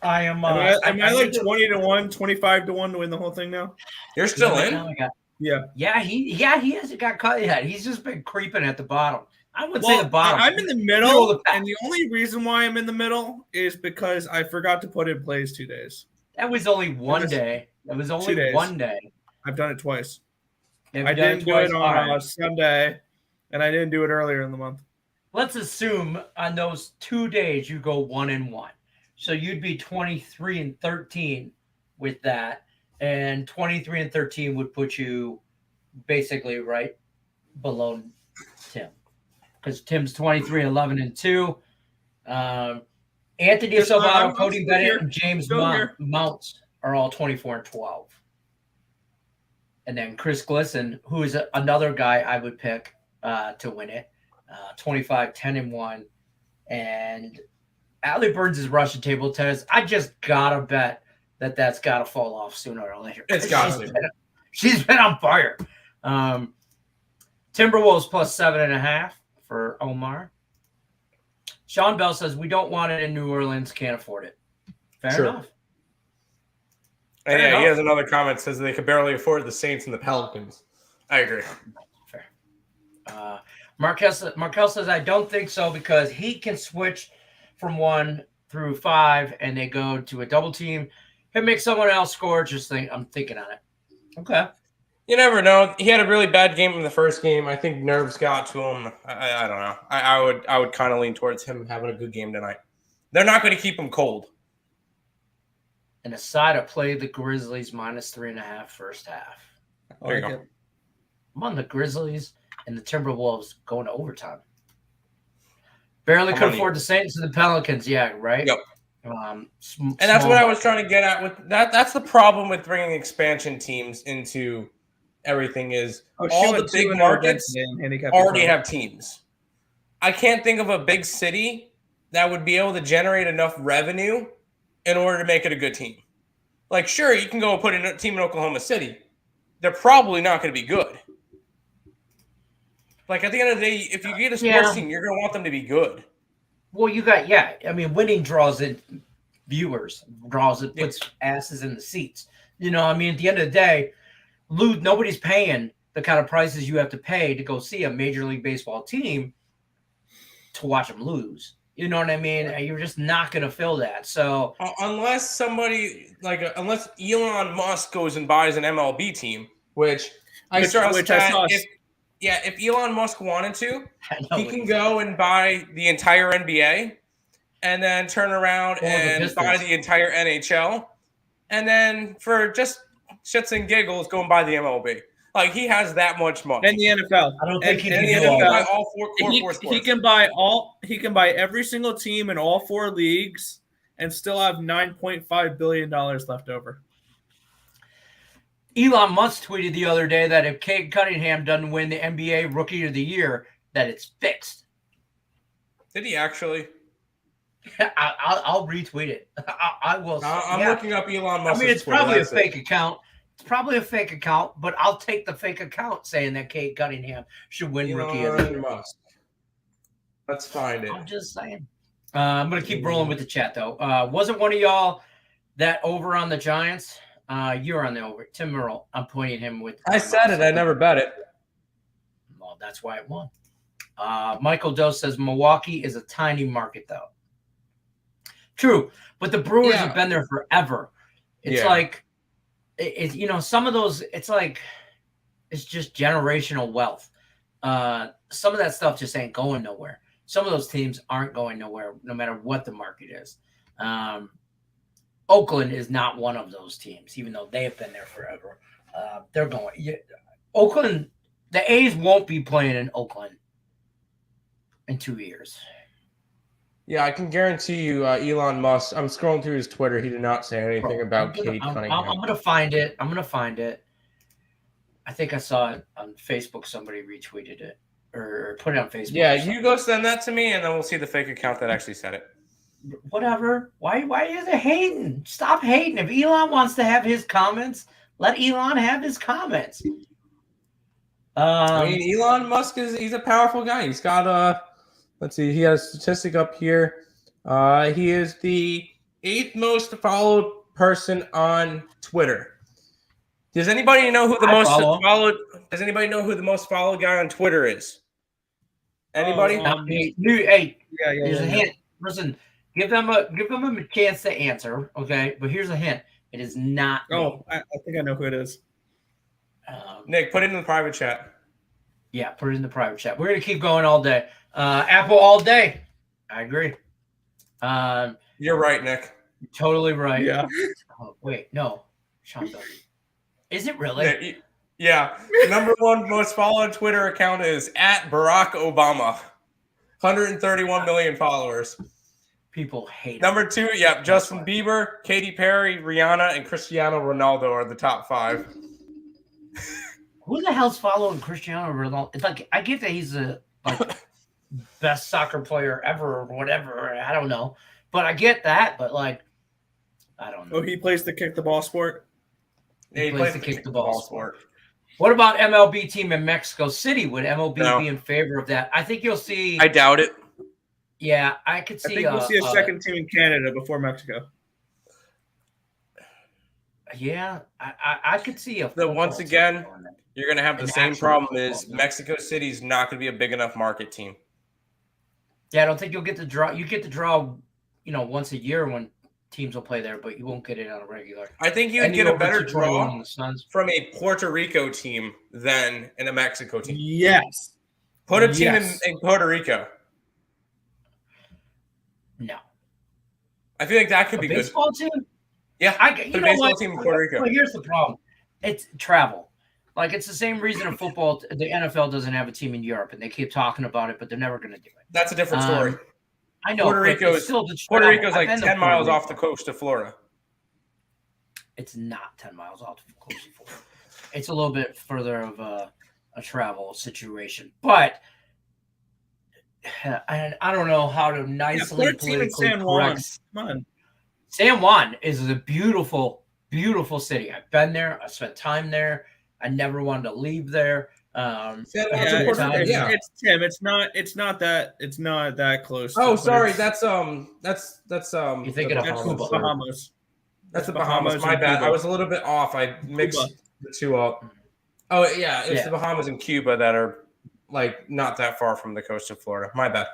I am. Am I like 20-1, 25-1 to win the whole thing now? You're still in? Yeah. He hasn't got cut yet. He's just been creeping at the bottom. I would say the bottom. I'm in the middle, and the only reason why I'm in the middle is because I forgot to put in plays 2 days. That was only one day. It was only 1 day. I've done it twice. I didn't do it on Sunday, and I didn't do it earlier in the month. Let's assume on those 2 days you go 1-1. So you'd be 23-13 with that, and 23-13 would put you basically right below Tim, because Tim's 23-11-2. Anthony Salvato, Cody Bennett, and James Mounts are all 24-12. And then Chris Glisson, who is another guy I would pick to win it, 25-10-1. And Allie Burns' Russian table tennis. I just gotta bet that's gotta fall off sooner or later. It's got to. She's been on fire. Timberwolves plus 7.5 for Omar. Sean Bell says we don't want it in New Orleans, can't afford it. Fair enough. And he has another comment that says they could barely afford the Saints and the Pelicans. I agree. Fair. Markel says I don't think so because he can switch from 1 through 5 and they go to a double team. He'll make someone else score. I'm thinking on it. Okay. You never know. He had a really bad game in the first game. I think nerves got to him. I don't know. I would kind of lean towards him having a good game tonight. They're not going to keep him cold. And aside, I played the Grizzlies minus 3.5 first half. There you go. I'm on the Grizzlies and the Timberwolves going to overtime. Barely could afford the Saints and the Pelicans. Yeah, right? Yep. And that's what I was trying to get at with that. That's the problem with bringing expansion teams into everything is all the big markets already have teams. I can't think of a big city that would be able to generate enough revenue in order to make it a good team. Like, sure, you can go put in a team in Oklahoma City. They're probably not going to be good. Like, at the end of the day, if you get a sports team, you're going to want them to be good. Well, I mean, winning draws in viewers, puts asses in the seats. I mean, at the end of the day, nobody's paying the kind of prices you have to pay to go see a Major League Baseball team to watch them lose. You know what I mean? You're just not going to fill that. So unless unless Elon Musk goes and buys an MLB team, which I saw. If Elon Musk wanted to, he can go and buy the entire NBA and then turn around and buy the entire NHL. And then for just shits and giggles, go and buy the MLB. Like, he has that much money. And the NFL. I don't think he can buy all four sports. He can buy every single team in all 4 leagues and still have $9.5 billion left over. Elon Musk tweeted the other day that if Cade Cunningham doesn't win the NBA Rookie of the Year, that it's fixed. Did he actually? I'll retweet it. I will. I'm looking up Elon Musk. I mean, it's probably a fake account. It's probably a fake account, but I'll take the fake account saying that Cade Cunningham should win Rookie of the Year. Musk. Let's find it. I'm just saying. I'm going to keep rolling with the chat, though. Wasn't one of y'all that over on the Giants? You're on the over. Tim Merle. I'm pointing him with. I said it. I never bet it. Well, that's why it won. Michael Doe says Milwaukee is a tiny market, though. True, but the Brewers have been there forever. It's like, some of those. It's like, it's just generational wealth. Some of that stuff just ain't going nowhere. Some of those teams aren't going nowhere, no matter what the market is. Oakland is not one of those teams, even though they have been there forever. They're going. Oakland, the A's won't be playing in Oakland in 2 years. Yeah, I can guarantee you, Elon Musk. I'm scrolling through his Twitter. He did not say anything about Cade Cunningham. I'm gonna find it. I think I saw it on Facebook. Somebody retweeted it or put it on Facebook. Yeah, you go send that to me, and then we'll see the fake account that actually said it. Whatever. Why is it hating? Stop hating. If Elon wants to have his comments, let Elon have his comments. I mean, Elon Musk he's a powerful guy. He's got let's see, he has a statistic up here. He is the 8th most followed person on Twitter. Does anybody know who the most followed? Does anybody know who the most followed guy on Twitter is? Anybody? Here's a hint. Listen, give them a chance to answer. Okay, but here's a hint. It is not. Oh, I think I know who it is. Nick, put it in the private chat. Yeah, put it in the private chat. We're gonna keep going all day. Apple all day. I agree. You're right, Nick. You're totally right. Yeah. Oh, wait, no. Shut up. Is it really? Yeah. Number 1 most followed Twitter account is @Barack Obama. 131 million followers. People hate Number 2, Justin Bieber, Katy Perry, Rihanna, and Cristiano Ronaldo are the top 5. Who the hell's following Cristiano Ronaldo? It's like, I get that he's the best soccer player ever or whatever. I don't know. But I get that. But, I don't know. Oh, he plays the kick the ball sport? He plays the kick the ball sport. What about MLB team in Mexico City? Would MLB be in favor of that? I think you'll see. I doubt it. Yeah, I could see. I think we'll see a second team in Canada before Mexico. Yeah, I could see once again, you're going to have the same problem is Mexico City's not going to be a big enough market team. Yeah, I don't think you'll get to draw. You get to draw, once a year when teams will play there, but you won't get it on a regular. I think you'd get a better draw from a Puerto Rico team than in a Mexico team. Yes. Put a team in Puerto Rico. No. I feel like that could be good. Baseball team? Yeah, you know baseball what? team in Puerto Rico. Well, here's the problem. It's travel. It's the same reason in football, the NFL doesn't have a team in Europe, and they keep talking about it, but they're never going to do it. That's a different story. I know. Puerto Rico's like 10 miles off the coast of Florida. It's not 10 miles off the coast of Florida. It's a little bit further of a travel situation. But I don't know how to nicely politically correct. Come on. San Juan is a beautiful, beautiful city. I've been there. I spent time there. I never wanted to leave there. It's Tim. It's not that close. Oh, sorry. That's You thinking of Bahamas? That's the Bahamas. My bad. I was a little bit off. I mixed the two up. Oh yeah, it's the Bahamas and Cuba that are like not that far from the coast of Florida. My bad.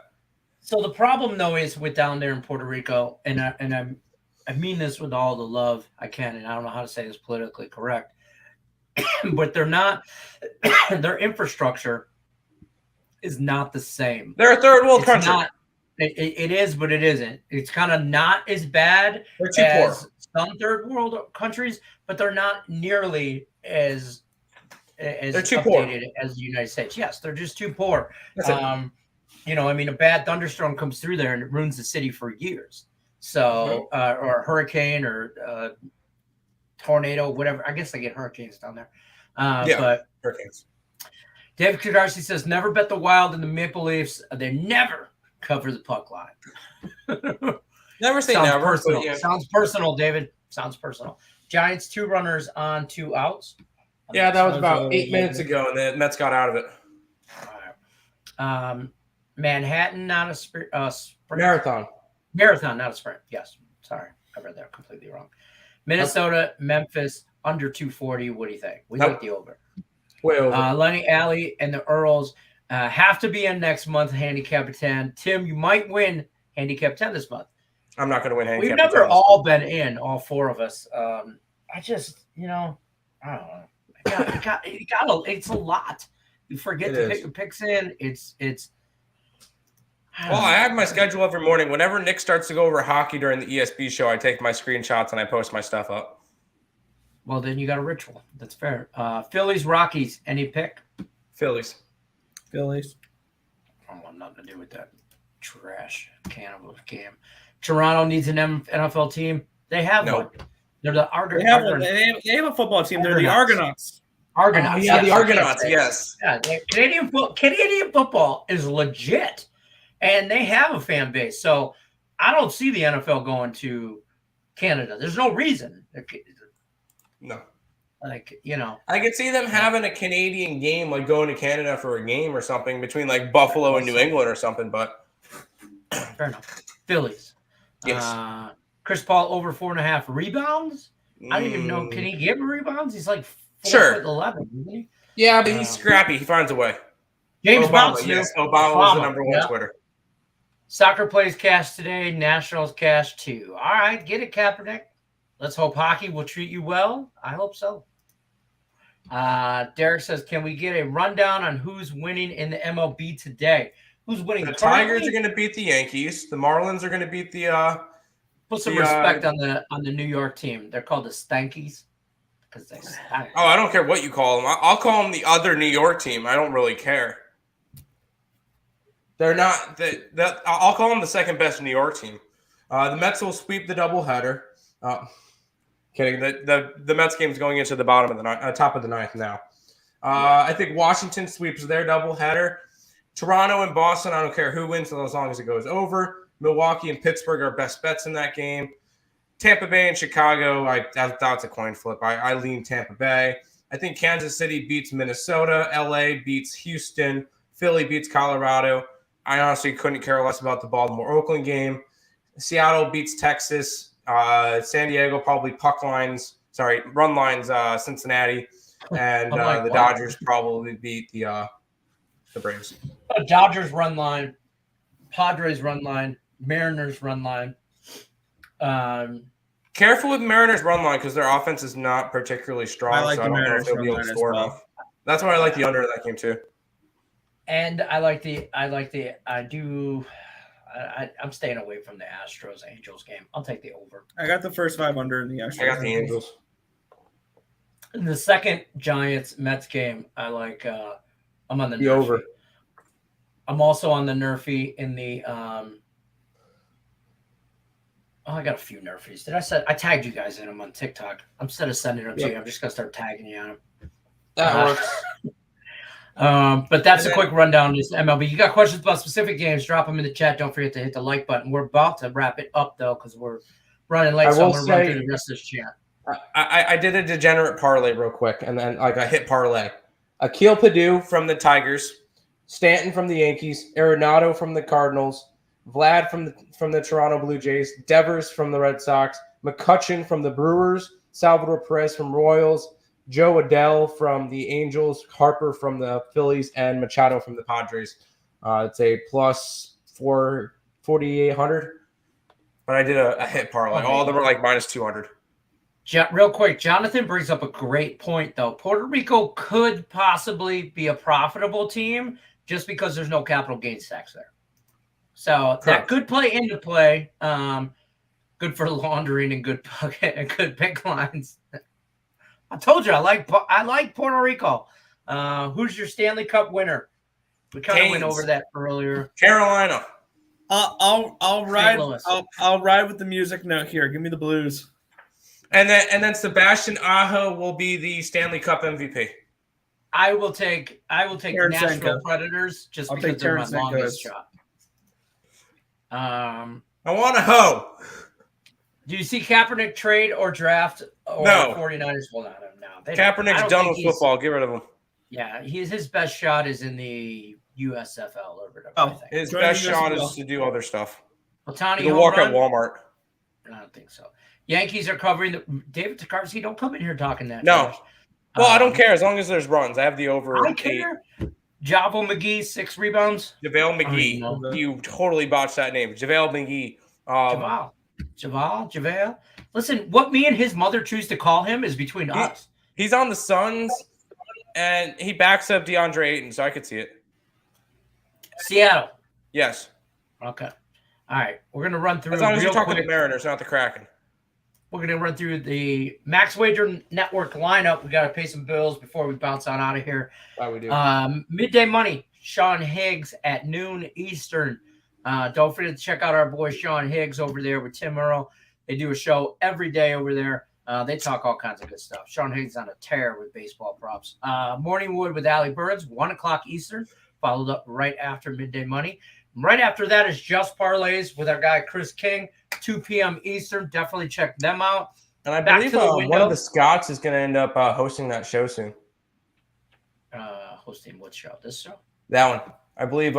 So the problem though is with down there in Puerto Rico, and I mean this with all the love I can, and I don't know how to say this politically correct, but they're not. Their infrastructure is not the same. They're a third world country. It is, but it isn't. It's kind of not as bad as some third world countries, but they're not nearly as updated as the United States. Yes, they're just too poor. You know, I mean, a bad thunderstorm comes through there and it ruins the city for years. So, or a hurricane or tornado, whatever. I guess they get hurricanes down there. But hurricanes. David Kudarsi says, never bet the Wild and the Maple Leafs. They never cover the puck line. Never say never. Personal. Yeah. Sounds personal, David. Sounds personal. Giants 2 runners on 2 outs. Yeah, that was about 8 minutes ago, and the Mets got out of it. All right. Manhattan, not a sprint. Marathon, not a sprint. Yes. Sorry. I read that completely wrong. Minnesota, Memphis, under 240. What do you think? We like the over. Way over. Lenny, Alley, and the Earls have to be in next month, handicap 10. Tim, you might win handicap 10 this month. I'm not going to win handicap 10. We've never all been in, all 4 of us. I just, I don't know. It's a lot. You forget to pick your picks in. It's. Well, I have my schedule every morning. Whenever Nick starts to go over hockey during the ESB show, I take my screenshots and I post my stuff up. Well, then you got a ritual. That's fair. Phillies, Rockies. Any pick? Phillies. I don't want nothing to do with that trash can of a game. Toronto needs an NFL team. They have one. They're the Argonauts. They have a football team. They're the Argonauts. Argonauts. The Argonauts, yes. Yeah, Canadian football is legit, and they have a fan base. So I don't see the NFL going to Canada. There's no reason. No. I could see them having a Canadian game, like going to Canada for a game or something between like Buffalo and New England or something, but fair enough. Phillies. Yes. Chris Paul over 4.5 rebounds. I don't even know. Can he give rebounds? He's like 4'11", isn't he? Yeah, but he's scrappy. He finds a way. James Obama, yes. Obama was the number one Twitter. Soccer plays cash today. Nationals cash too. All right, get it, Kaepernick. Let's hope hockey will treat you well. I hope so. Derek says, can we get a rundown on who's winning in the MLB today? Who's winning? The Tigers are going to beat the Yankees. The Marlins are going to beat the Put some respect on the New York team. They're called the Stankies because they stank. Oh, I don't care what you call them. I'll call them the other New York team. I don't really care. They're not that. I'll call them the second best New York team. The Mets will sweep the doubleheader. Kidding. The Mets game is going into the bottom of the top of the ninth now. I think Washington sweeps their doubleheader. Toronto and Boston, I don't care who wins as long as it goes over. Milwaukee and Pittsburgh are best bets in that game. Tampa Bay and Chicago, that's a coin flip. I lean Tampa Bay. I think Kansas City beats Minnesota. LA beats Houston. Philly beats Colorado. I honestly couldn't care less about the Baltimore-Oakland game. Seattle beats Texas. San Diego probably run lines Cincinnati. And the Dodgers probably beat the Braves. Dodgers run line. Padres run line. Mariners run line. Careful with Mariners run line because their offense is not particularly strong. I like so the I don't Mariners know if they'll be able to score enough. That's why I like the under in that game too. And I'm staying away from the Astros Angels game. I'll take the over. I got the first 5 under in the Astros. I got the Angels. In the second Giants Mets game, I like. I'm on the over. I'm also on the Nerfy in the. I got a few Nerfies. I tagged you guys in them on TikTok. Instead of sending them to you, I'm just gonna start tagging you on them. That works. But that's a quick rundown of this MLB. You got questions about specific games? Drop them in the chat. Don't forget to hit the like button. We're about to wrap it up though because we're running late. So I'm gonna run through the rest of this chat. I did a degenerate parlay real quick, and then I hit parlay. Akil Padu from the Tigers, Stanton from the Yankees, Arenado from the Cardinals, Vlad from the Toronto Blue Jays, Devers from the Red Sox, McCutcheon from the Brewers, Salvador Perez from Royals, Joe Adell from the Angels, Harper from the Phillies, and Machado from the Padres. It's a plus 4,800. But I did a hit parlay. All of them are like minus 200. Real quick, Jonathan brings up a great point, though. Puerto Rico could possibly be a profitable team just because there's no capital gains tax there. So that could play into play. Good for laundering and good pick lines. I told you I like Puerto Rico. Who's your Stanley Cup winner? We kind of went over that earlier. Carolina. I'll ride. I'll ride with the music note here. Give me the Blues. And then Sebastian Aho will be the Stanley Cup MVP. I will take Nashville Predators just because they're my longest shot. I want a hoe. Do you see Kaepernick trade or draft or no. 49ers? Well, no. Kaepernick's done with football. Get rid of him. Yeah, his best shot is in the USFL or whatever. His best shot is to do other stuff. Ohtani to walk at Walmart. I don't think so. Yankees are covering David Takarsky. Don't come in here talking that. No. Well, I don't care as long as there's runs. I have the over. I care. Javo McGee, 6 rebounds. JaVale McGee. You totally botched that name. JaVale McGee. JaVale. Listen, what me and his mother choose to call him is between us. He's on the Suns, and he backs up DeAndre Ayton, so I could see it. Seattle. Yes. Okay. All right. We're going to run through. As long as you're talking the Mariners, not the Kraken. We're going to run through the Max Wager Network lineup. We got to pay some bills before we bounce on out of here. Why we do. Midday Money, Sean Higgs at noon Eastern. Don't forget to check out our boy Sean Higgs over there with Tim Earl. They do a show every day over there. They talk all kinds of good stuff. Sean Higgs on a tear with baseball props. Morning Wood with Allie Burns, 1 o'clock Eastern, followed up right after Midday Money. Right after that is Just Parlays with our guy Chris King, 2 p.m. Eastern. Definitely check them out. And I believe one of the Scots is going to end up hosting that show soon. Hosting what show? This show? That one. I believe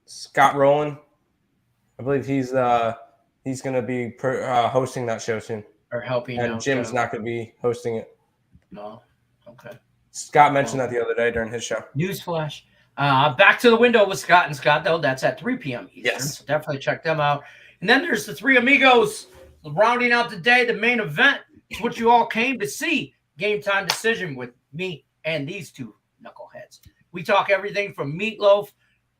Scott Rowland. I believe he's going to be hosting that show soon. Or helping. And Jim's not going to be hosting it. No. Okay. Scott mentioned that the other day during his show. Newsflash. Back to the window with Scott and Scott, though. That's at 3 p.m. Eastern. Yes. So definitely check them out. And then there's the Three Amigos rounding out the day, the main event. It's what you all came to see. Game Time Decision with me and these two knuckleheads. We talk everything from meatloaf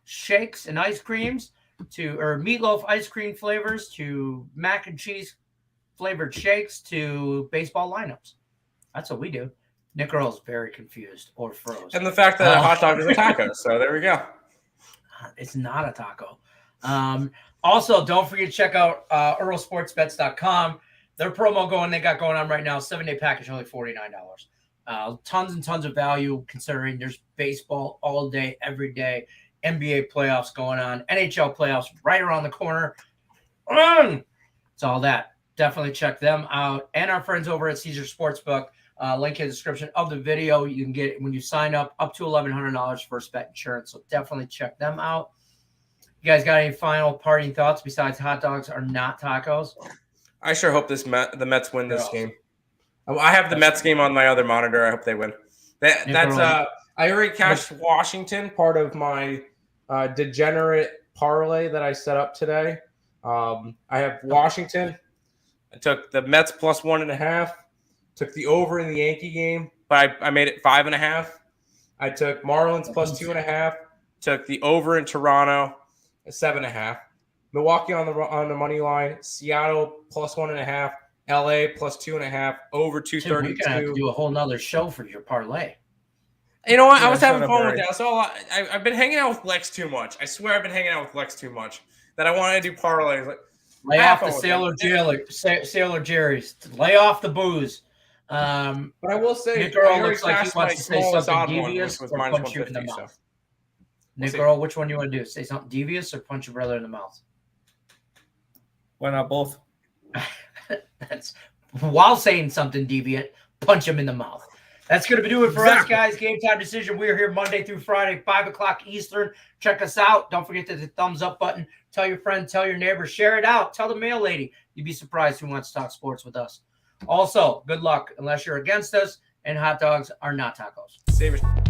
shakes and ice creams or meatloaf ice cream flavors to mac and cheese flavored shakes to baseball lineups. That's what we do. Nick Earl's very confused or froze. And the fact that a hot dog is a taco. So there we go. It's not a taco. Also, don't forget to check out EarlSportsBets.com. Their promo they got going on right now, 7-day package, only $49. Tons and tons of value considering there's baseball all day, every day. NBA playoffs going on. NHL playoffs right around the corner. It's all that. Definitely check them out. And our friends over at Caesar Sportsbook. Link in the description of the video. You can get, when you sign up to $1,100 first bet insurance. So definitely check them out. You guys got any final parting thoughts besides hot dogs are not tacos? I sure hope the Mets win this game. I have the Mets game on my other monitor. I hope they win. I already cashed Washington, part of my degenerate parlay that I set up today. I have Washington. I took the Mets plus 1.5. Took the over in the Yankee game, but I made it 5.5. I took Marlins plus 2.5. Took the over in Toronto at 7.5. Milwaukee on the money line. Seattle plus 1.5. LA plus 2.5. Over 232. We're gonna have to do a whole nother show for your parlay. You know what? I was having fun with that. So I've been hanging out with Lex too much. I swear I've been hanging out with Lex too much that I wanted to do parlays. Lay off the Sailor Jerry's. Lay off the booze. But I will say, Nick Earl looks like he wants to say something devious or punch you in the mouth. Nick Earl, which one do you want to do? Say something devious or punch your brother in the mouth? Why not both? That's while saying something deviant, punch him in the mouth. That's going to do it for us, guys. Game Time Decision. We are here Monday through Friday, 5 o'clock Eastern. Check us out. Don't forget to hit the thumbs up button. Tell your friend, tell your neighbor, share it out. Tell the mail lady. You'd be surprised who wants to talk sports with us. Also, good luck unless you're against us, and hot dogs are not tacos. Save it.